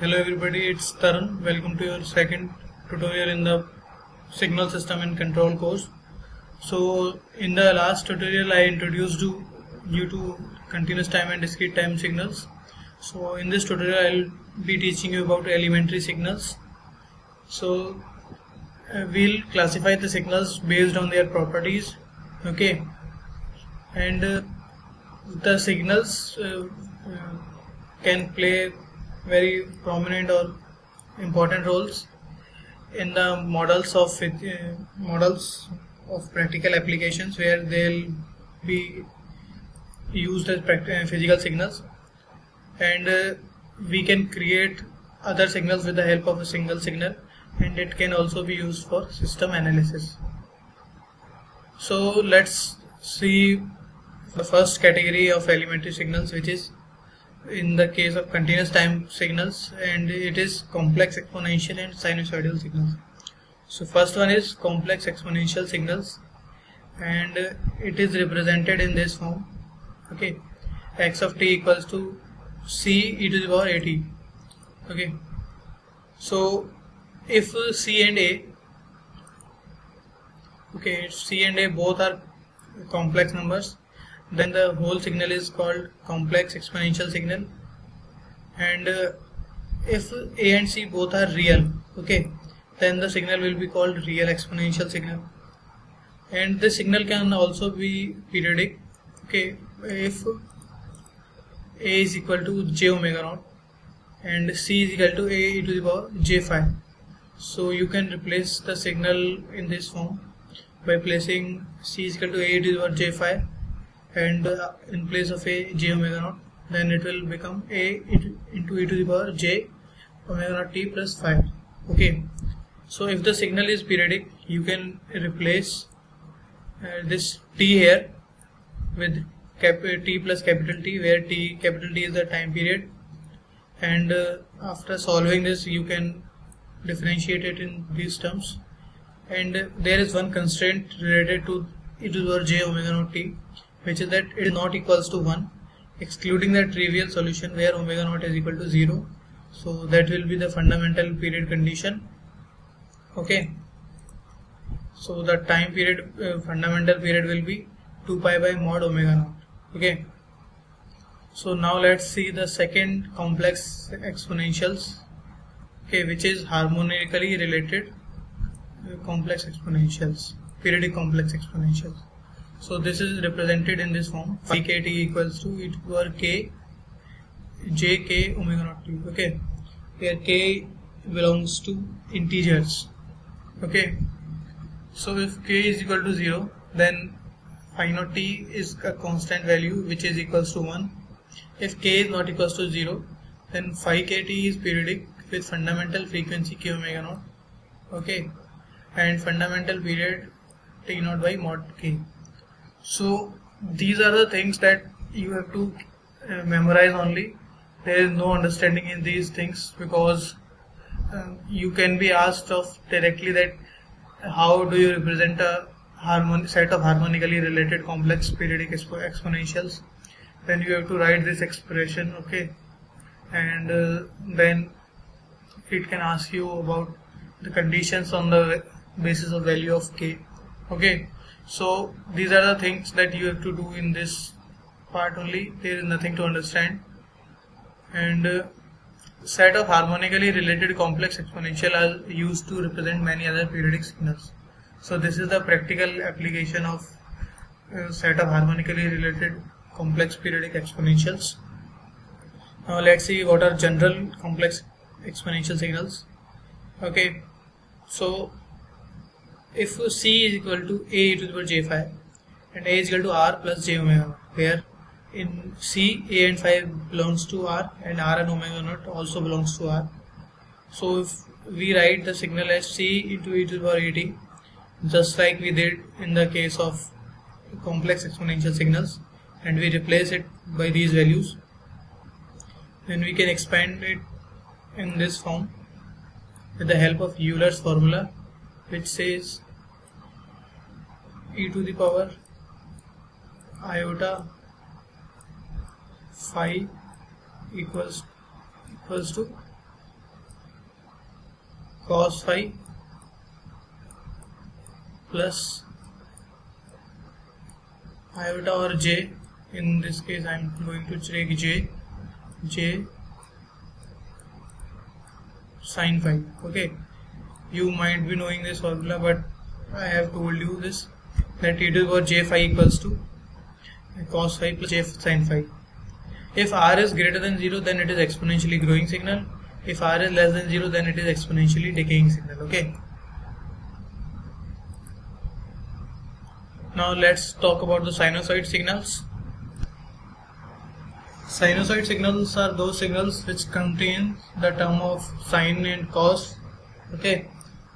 Hello everybody, it's Tarun. Welcome to your second tutorial in the signal system and control course. So in the last tutorial I introduced you to continuous time and discrete time signals. So in this tutorial I'll be teaching you about elementary signals. So we'll classify the signals based on their properties, okay, and the signals can play very prominent or important roles in the models of practical applications where they'll be used as physical signals, and we can create other signals with the help of a single signal, and it can also be used for system analysis. So let's see the first category of elementary signals, which is in the case of continuous time signals, and it is complex exponential and sinusoidal signals. So first one is complex exponential signals, and it is represented in this form, okay, x of t equals to c e to the power at. Okay, so if c and a, okay, if c and a both are complex numbers, then the whole signal is called complex exponential signal. And if a and c both are real, okay, then the signal will be called real exponential signal. And the signal can also be periodic, okay, if a is equal to j omega naught and c is equal to a e to the power j phi. So you can replace the signal in this form by placing c is equal to a e to the power j phi, and in place of a j omega naught, then it will become a into e to the power j omega naught t plus phi. Okay, so if the signal is periodic, you can replace this t here with t plus capital T, where capital T is the time period, and after solving this you can differentiate it in these terms. And there is one constraint related to e to the power j omega naught t, which is that it is not equals to 1, excluding the trivial solution where omega naught is equal to 0. So that will be the fundamental period condition. Okay, so the time period, fundamental period will be 2 pi by mod omega naught. Okay, so now let's see the second complex exponentials, okay, which is harmonically related complex exponentials, periodic complex exponentials. So this is represented in this form: phi kt equals to e to the power k j k omega naught t. Okay, where k belongs to integers. Okay, so if k is equal to 0, then phi naught t is a constant value which is equals to 1. If k is not equals to 0, then phi kt is periodic with fundamental frequency k omega naught. Okay, and fundamental period t naught by mod k. So these are the things that you have to memorize only. There is no understanding in these things, because you can be asked of directly that how do you represent a set of harmonically related complex periodic exponentials. Then you have to write this expression, okay, and then it can ask you about the conditions on the basis of value of k. Okay, so these are the things that you have to do in this part only. There is nothing to understand. And set of harmonically related complex exponential are used to represent many other periodic signals. So this is the practical application of set of harmonically related complex periodic exponentials. Now let's see what are general complex exponential signals. Okay, so if c is equal to a e to the power j phi and a is equal to r plus j omega, where in c a and phi belongs to r and and omega naught also belongs to r. So if we write the signal as c into e to the power at, just like we did in the case of complex exponential signals, and we replace it by these values, then we can expand it in this form with the help of Euler's formula, which says e to the power iota phi equals to cos phi plus iota or j. In this case I am going to take j sin phi. Okay, you might be knowing this formula, but I have told you this, that e to the power j phi equals to cos phi plus j sin phi. If r is greater than 0, then it is exponentially growing signal. If r is less than 0, then it is exponentially decaying signal. Okay, now let's talk about the sinusoid signals. Sinusoid signals are those signals which contain the term of sine and cos. Okay,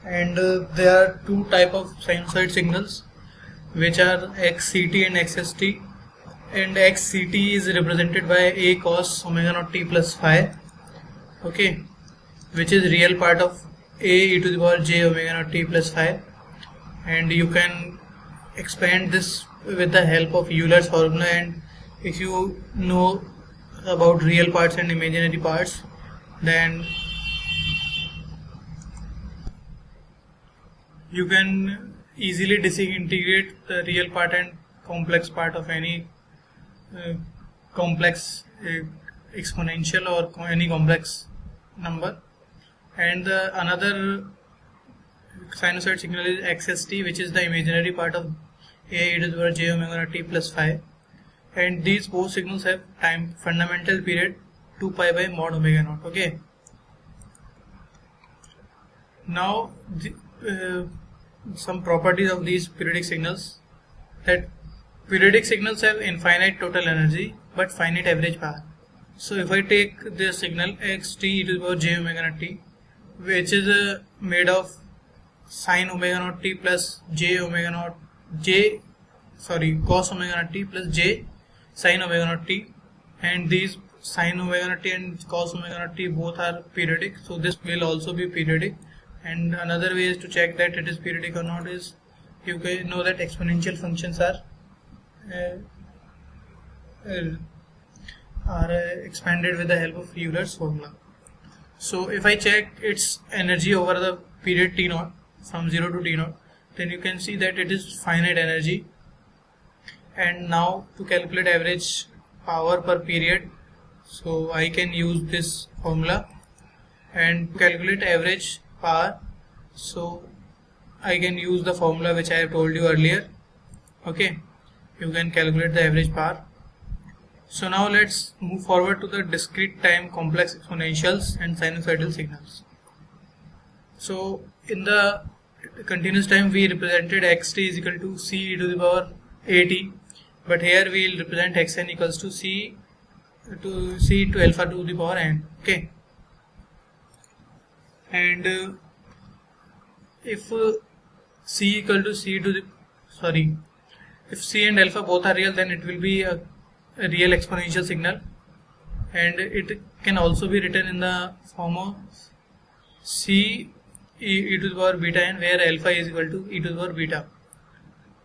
and there are two type of sinusoid signals, which are xct and xst. And xct is represented by a cos omega naught t plus phi. Okay, which is real part of a e to the power j omega naught t plus phi, and you can expand this with the help of Euler's formula. And if you know about real parts and imaginary parts, then you can easily disintegrate the real part and complex part of any complex exponential or any complex number. And another sinusoid signal is xst, which is the imaginary part of a e to the power j omega t plus phi. And these both signals have time fundamental period 2 pi by mod omega naught. Okay, now some properties of these periodic signals, that periodic signals have infinite total energy but finite average power. So if I take this signal xt e to the power j omega naught t, which is made of sin omega naught t plus cos omega naught t plus j sin omega naught t, and these sin omega naught t and cos omega naught t both are periodic, so this will also be periodic. And another way is to check that it is periodic or not is you can know that exponential functions are expanded with the help of Euler's formula. So if I check its energy over the period t naught from 0 to t naught, then you can see that it is finite energy. And now to calculate average power per period, so I can use this formula, and to calculate average power, so I can use the formula which I have told you earlier. Okay, you can calculate the average power. So now let's move forward to the discrete time complex exponentials and sinusoidal signals. So in the continuous time we represented xt is equal to c e to the power at, but here we will represent xn equals to c to alpha to the power n. Okay, and if c equal to c to the if c and alpha both are real, then it will be a real exponential signal, and it can also be written in the form of c e to the power beta n, where alpha is equal to e to the power beta.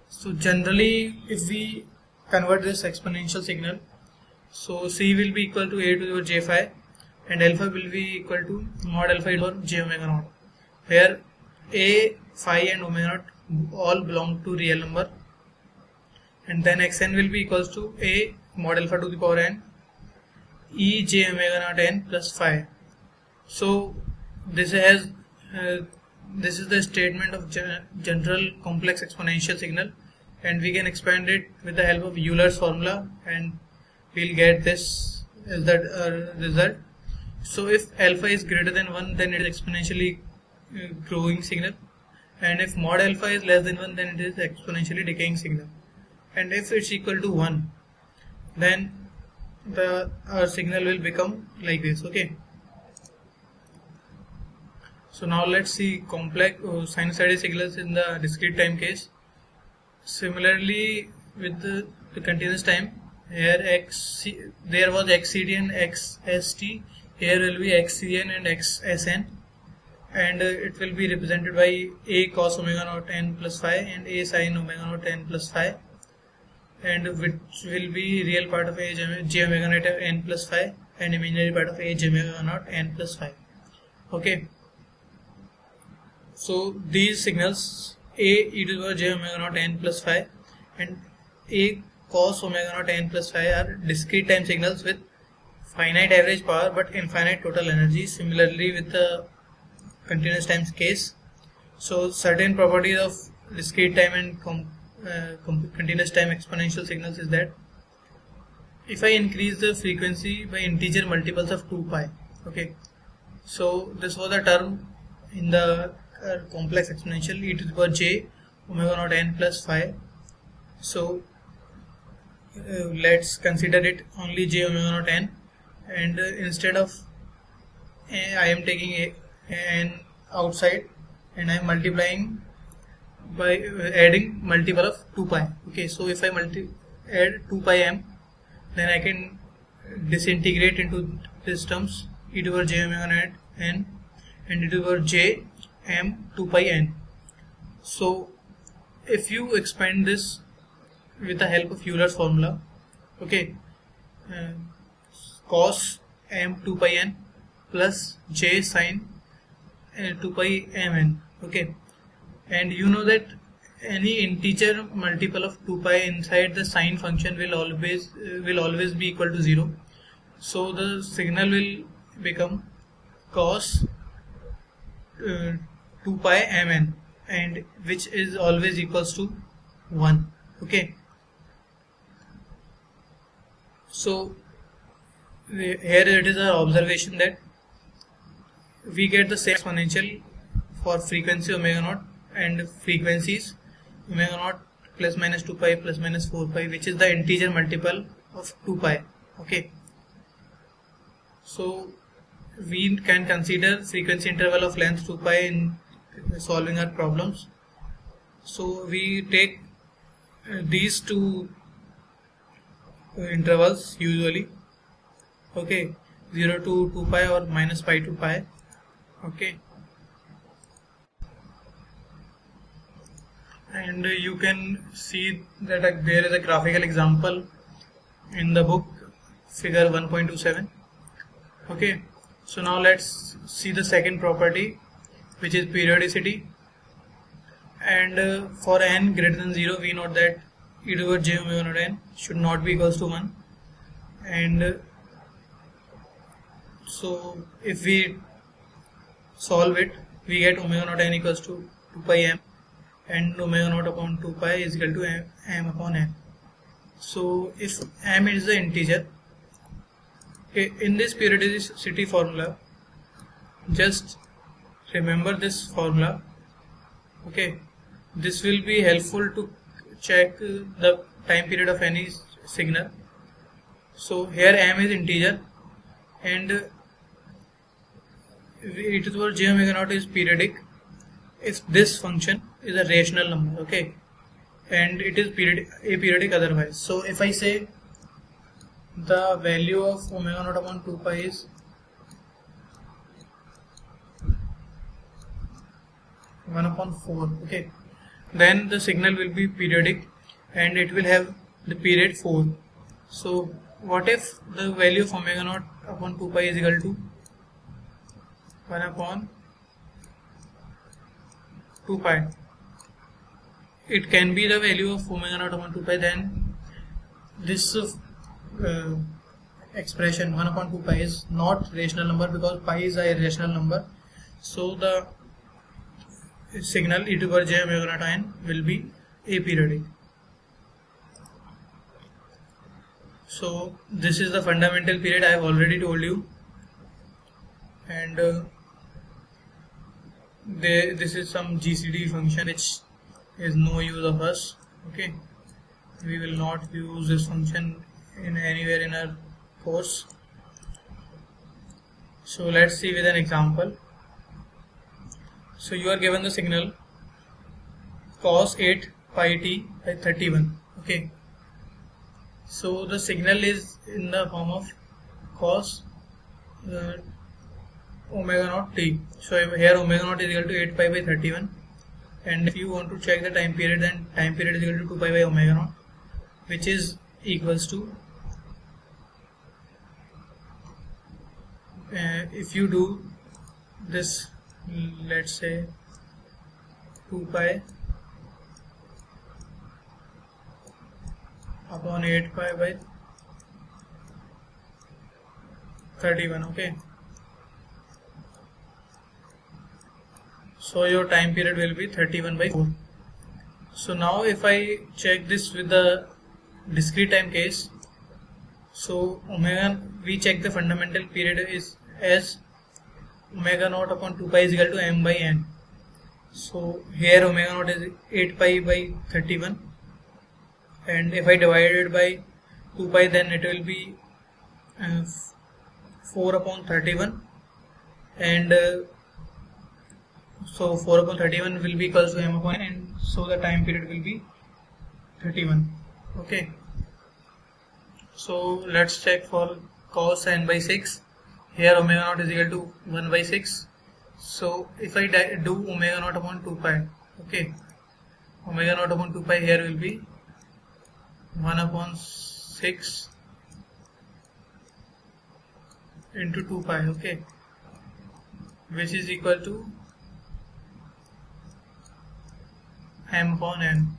So generally if we convert this exponential signal, so c will be equal to a to the power j phi, and alpha will be equal to mod alpha e to the power j omega naught, where a, phi and omega naught all belong to real number, and then xn will be equals to a mod alpha to the power n e j omega naught n plus phi. So this is the statement of general complex exponential signal, and we can expand it with the help of Euler's formula, and we'll get this as that result. So if alpha is greater than 1, then it is exponentially growing signal, and if mod alpha is less than 1, then it is exponentially decaying signal, and if it's equal to 1, then our signal will become like this. Okay, so now let's see complex sinusoidal signals in the discrete time case. Similarly with the continuous time, here there was xct and xst, here will be xcn and xsn, and it will be represented by a cos omega naught n plus phi and a sin omega naught n plus phi, and which will be real part of a j omega naught n plus phi and imaginary part of a j omega naught n plus phi. Okay, So these signals a e to the power j omega naught n plus phi and a cos omega naught n plus phi are discrete time signals with finite average power but infinite total energy, similarly with the continuous time case. So certain properties of discrete time and continuous time exponential signals is that if I increase the frequency by integer multiples of 2 pi, okay, so this was a term in the complex exponential e to the power j omega naught n plus phi. So let's consider it only j omega naught n, and instead of I am taking n outside and I am multiplying by adding multiple of 2 pi. Okay, so if I add 2 pi m, then I can disintegrate into these terms e to the power j omega naught n and e to the power j m 2 pi n. So if you expand this with the help of Euler's formula, okay, cos m 2 pi n plus j sin 2 pi m n, okay, and you know that any integer multiple of 2 pi inside the sine function will always be equal to 0. So the signal will become cos 2 pi mn, and which is always equals to 1. Okay, so here it is our observation that we get the same exponential for frequency omega naught and frequencies omega naught plus minus 2 pi plus minus 4 pi, which is the integer multiple of 2 pi. Okay, so we can consider frequency interval of length 2 pi in solving our problems. So we take these two intervals usually, okay, 0 to 2 pi or minus pi to pi. Okay, and you can see that there is a graphical example in the book figure 1.27. okay, so now let's see the second property, which is periodicity. And for n greater than 0, we know that e to the power j omega naught n should not be equals to 1, and so if we solve it, we get omega naught n equals to 2 pi m, and omega naught upon 2 pi is equal to m upon n. So if m is the integer, okay, in this periodicity formula, just remember this formula. Okay, this will be helpful to check the time period of any signal. So here m is integer, and e to the power j omega naught is periodic if this function is a rational number, okay, and it is aperiodic otherwise. So if I say the value of omega naught upon 2 pi is 1 upon 4, okay, then the signal will be periodic and it will have the period 4. So what if the value of omega naught upon 2 pi is equal to 1 upon 2 pi? It can be the value of omega naught upon 2 pi, then this expression 1 upon 2 pi is not rational number because pi is a irrational number. So the signal e to the power j omega naught n will be aperiodic. So this is the fundamental period I have already told you, and this is some GCD function which is no use of us. Okay, we will not use this function in anywhere in our course. So let's see with an example. So you are given the signal cos 8 pi t by 31. Okay, so the signal is in the form of cos omega naught t. So here omega naught is equal to 8 pi by 31, and if you want to check the time period, then time period is equal to 2 pi by omega naught, which is equals to if you do this, let's say 2 pi upon 8 pi by 31. Okay, so your time period will be 31 by 4. So now if I check this with the discrete time case, so omega, we check the fundamental period is as omega naught upon 2 pi is equal to m by n. So here omega naught is 8 pi by 31, and if I divide it by 2 pi, then it will be 4 upon 31, and so 4 upon 31 will be equals to m upon n, and so the time period will be 31. Okay, so let's check for cos n by 6. Here omega naught is equal to 1 by 6. So if I do omega naught upon 2 pi, okay, omega naught upon 2 pi here will be 1 upon 6 into 2 pi, okay, which is equal to m upon n.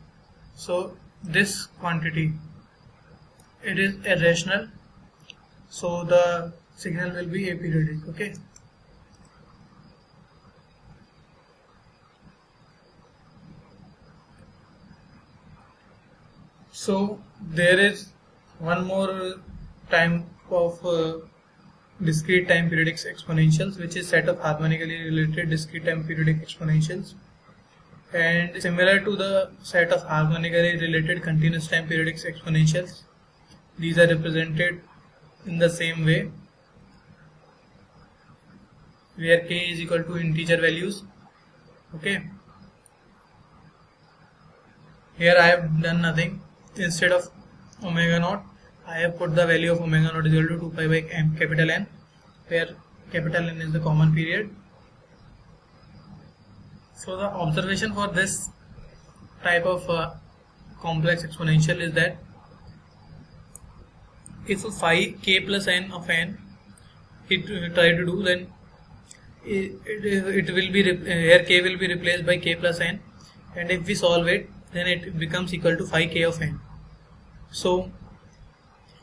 So this quantity, it is irrational, so the signal will be aperiodic. Okay, so there is one more type of discrete time periodic exponentials, which is set of harmonically related discrete time periodic exponentials, and similar to the set of harmonically related continuous time periodic exponentials, these are represented in the same way, where k is equal to integer values. Okay, here I have done nothing. Instead of omega naught, I have put the value of omega naught is equal to 2 pi by m capital N, where capital N is the common period. So the observation for this type of complex exponential is that if phi k plus n of n it try to do, then it will be here k will be replaced by k plus n, and if we solve it, then it becomes equal to phi k of n. So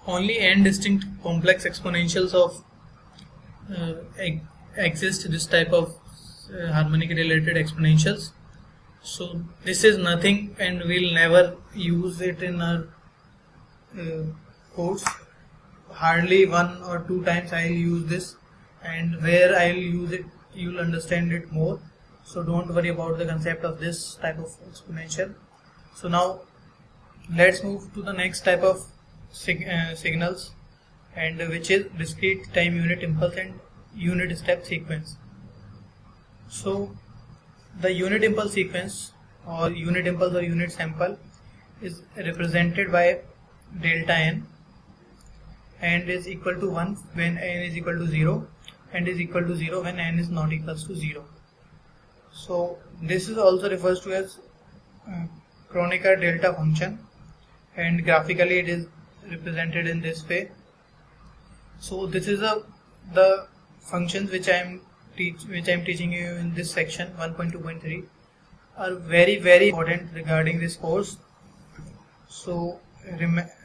only n distinct complex exponentials of exist, this type of harmonically related exponentials. So this is nothing, and we'll never use it in our course. Hardly 1 or 2 times I'll use this, and where I'll use it you'll understand it more. So don't worry about the concept of this type of exponential. So now let's move to the next type of signals, and which is discrete time unit impulse and unit step sequence. So the unit impulse sequence or unit impulse or unit sample is represented by delta n, and is equal to 1 when n is equal to 0, and is equal to 0 when n is not equals to 0. So this is also refers to as Kronecker delta function, and graphically it is represented in this way. So this is the functions which I am teaching you in this section 1.2.3 are very important regarding this course. So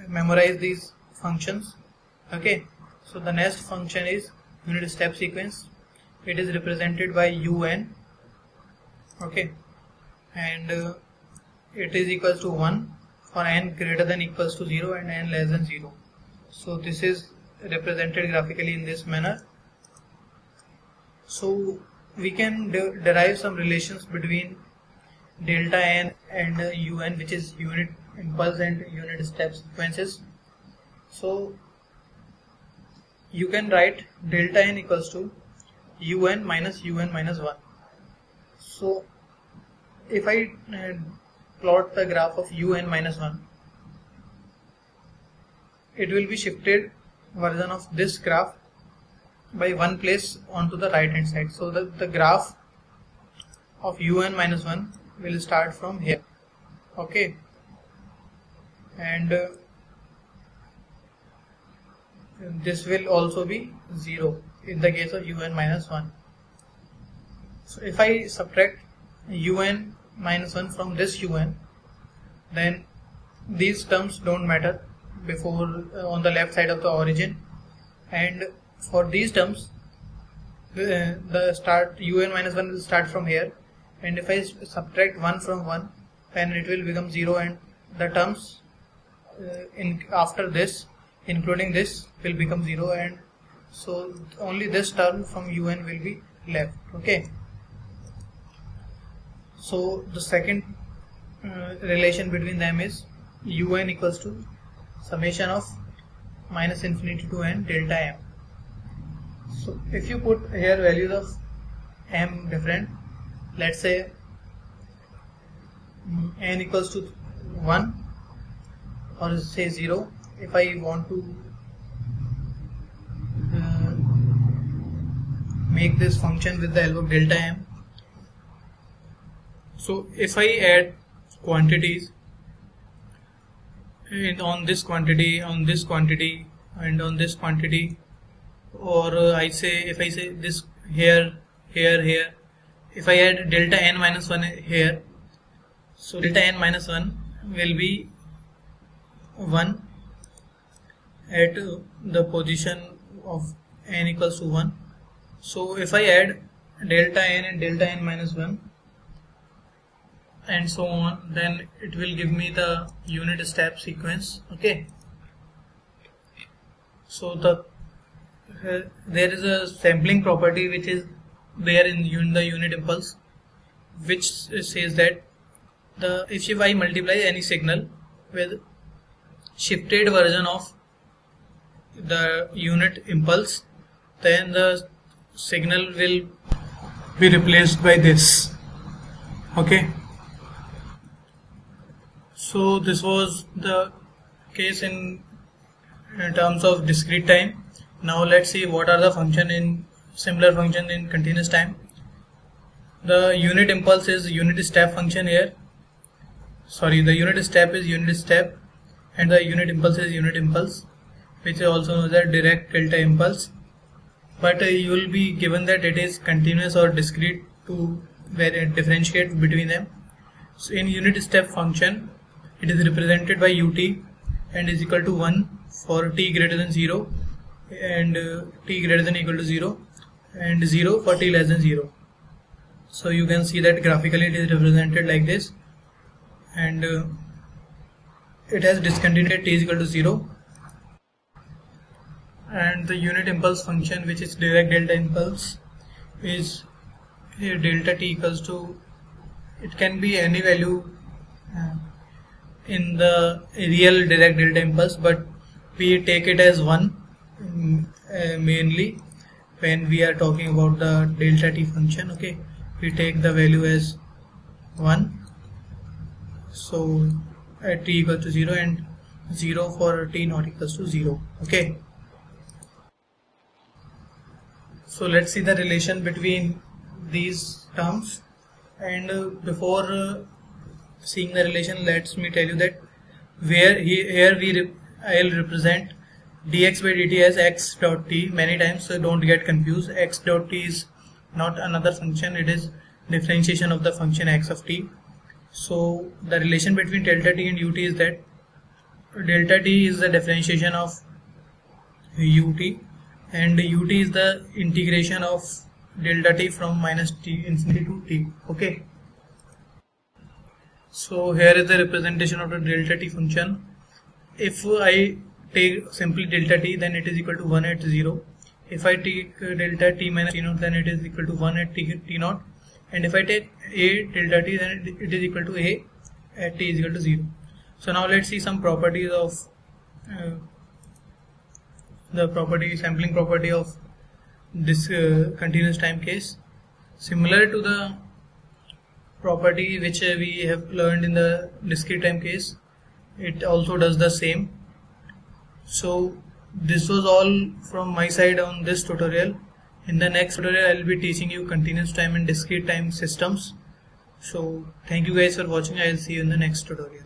memorize these functions. Okay, so the next function is unit step sequence. It is represented by un. Okay, and it is equals to 1 for n greater than equals to 0 and n less than 0. So this is represented graphically in this manner. So we can derive some relations between delta n and un, which is unit impulse and unit step sequences. So you can write delta n equals to un minus 1. So if I plot the graph of un minus 1, it will be shifted version of this graph by one place onto the right hand side. So the graph of un minus 1 will start from here. Okay, and this will also be 0 in the case of un minus 1. So if I subtract un minus 1 from this un, then these terms don't matter before on the left side of the origin, and for these terms the start un minus 1 will start from here, and if I subtract 1 from 1, then it will become 0, and the terms after this including this will become 0, and so only this term from un will be left. Okay, so the second relation between them is un equals to summation of minus infinity to n delta m. So if you put here values of m different, let's say n equals to 1 or say 0, if I want to make this function with the help of delta m, so if I add quantities on this quantity, on this quantity, and on this quantity, or if I say this here, here, if I add delta n minus 1 here, so delta n minus 1 will be 1 at the position of n equals to 1. So if I add delta n and delta n minus 1 and so on, then it will give me the unit step sequence. Okay, so there is a sampling property which is there in the unit impulse, which says that if I multiply any signal with shifted version of the unit impulse, then the signal will be replaced by this. Okay, so this was the case in terms of discrete time. Now let's see what are the similar function in continuous time. The unit impulse is unit step function here. Sorry, the unit step is unit step, and the unit impulse is unit impulse, which is also known as direct delta impulse. But you will be given that it is continuous or discrete to differentiate between them. So in unit step function, it is represented by ut and is equal to 1 for t greater than 0 and t greater than equal to 0, and 0 for t less than 0. So you can see that graphically it is represented like this, and it has discontinuity at t is equal to 0, and the unit impulse function, which is direct delta impulse, is here delta t equals to, it can be any value in the real direct delta impulse, but we take it as 1 mainly when we are talking about the delta t function. Okay, we take the value as 1, so at t equals to 0, and 0 for t not equals to 0. Okay, so let's see the relation between these terms, and before seeing the relation, let me tell you that I'll represent dx by dt as x dot t many times, so don't get confused. X dot t is not another function, it is differentiation of the function x of t. So the relation between delta t and ut is that delta t is the differentiation of ut, and ut is the integration of delta t from minus t infinity to t. Okay, so here is the representation of the delta t function. If I take simply delta t, then it is equal to 1 at 0. If I take delta t minus t naught, then it is equal to 1 at t naught, and if I take a delta t, then it is equal to a at t is equal to 0. So now let's see some properties of the sampling property of this continuous time case. Similar to the property which we have learned in the discrete time case, it also does the same. So this was all from my side on this tutorial. In the next tutorial I will be teaching you continuous time and discrete time systems. So thank you guys for watching. I will see you in the next tutorial.